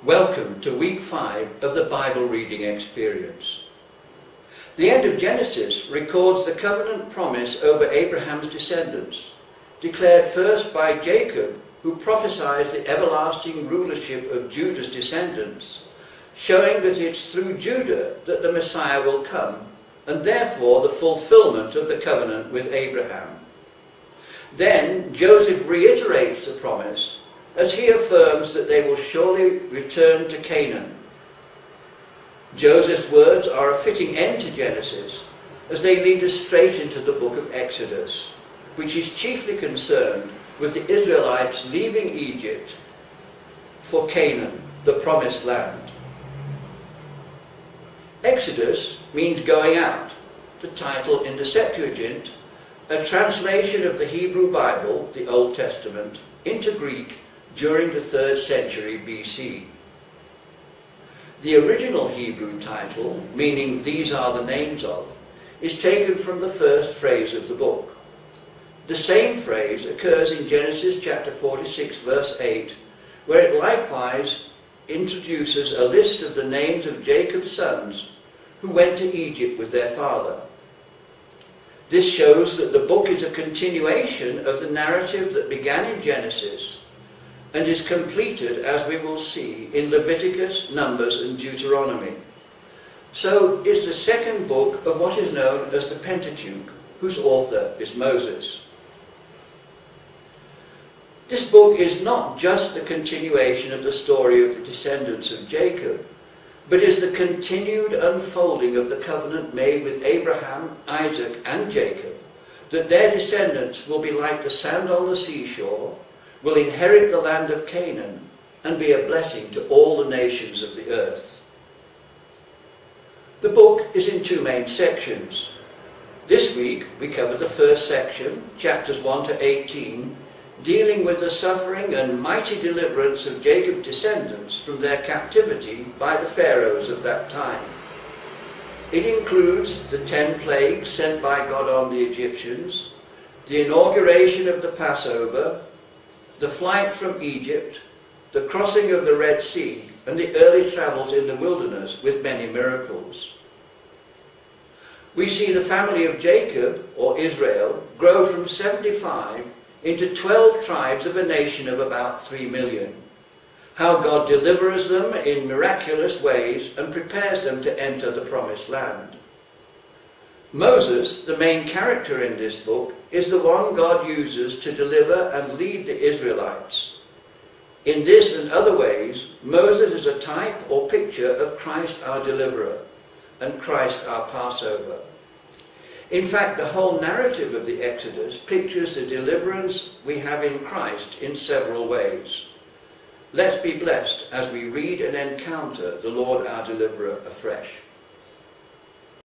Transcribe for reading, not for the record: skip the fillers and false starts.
Welcome to week 5 of the Bible reading experience. The end of Genesis records the covenant promise over Abraham's descendants, declared first by Jacob, who prophesies the everlasting rulership of Judah's descendants, showing that it's through Judah that the Messiah will come, and therefore the fulfillment of the covenant with Abraham. Then Joseph reiterates the promise as he affirms that they will surely return to Canaan. Joseph's words are a fitting end to Genesis as they lead us straight into the book of Exodus, which is chiefly concerned with the Israelites leaving Egypt for Canaan, the promised land. Exodus means going out, the title in the Septuagint, a translation of the Hebrew Bible, the Old Testament, into Greek during the 3rd century BC. The original Hebrew title, meaning "these are the names of," is taken from the first phrase of the book. The same phrase occurs in Genesis chapter 46 verse 8, where it likewise introduces a list of the names of Jacob's sons who went to Egypt with their father. This shows that the book is a continuation of the narrative that began in Genesis and is completed, as we will see, in Leviticus, Numbers and Deuteronomy. So it's the second book of what is known as the Pentateuch, whose author is Moses. This book is not just the continuation of the story of the descendants of Jacob, but is the continued unfolding of the covenant made with Abraham, Isaac and Jacob, that their descendants will be like the sand on the seashore, will inherit the land of Canaan, and be a blessing to all the nations of the earth. The book is in 2 main sections. This week we cover the first section, chapters 1 to 18, dealing with the suffering and mighty deliverance of Jacob's descendants from their captivity by the pharaohs of that time. It includes the 10 plagues sent by God on the Egyptians, the inauguration of the Passover, the flight from Egypt, the crossing of the Red Sea, and the early travels in the wilderness with many miracles. We see the family of Jacob, or Israel, grow from 75 into 12 tribes of a nation of about 3 million. How God delivers them in miraculous ways and prepares them to enter the promised land. Moses, the main character in this book, is the one God uses to deliver and lead the Israelites. In this and other ways, Moses is a type or picture of Christ our deliverer and Christ our Passover. In fact, the whole narrative of the Exodus pictures the deliverance we have in Christ in several ways. Let's be blessed as we read and encounter the Lord our deliverer afresh.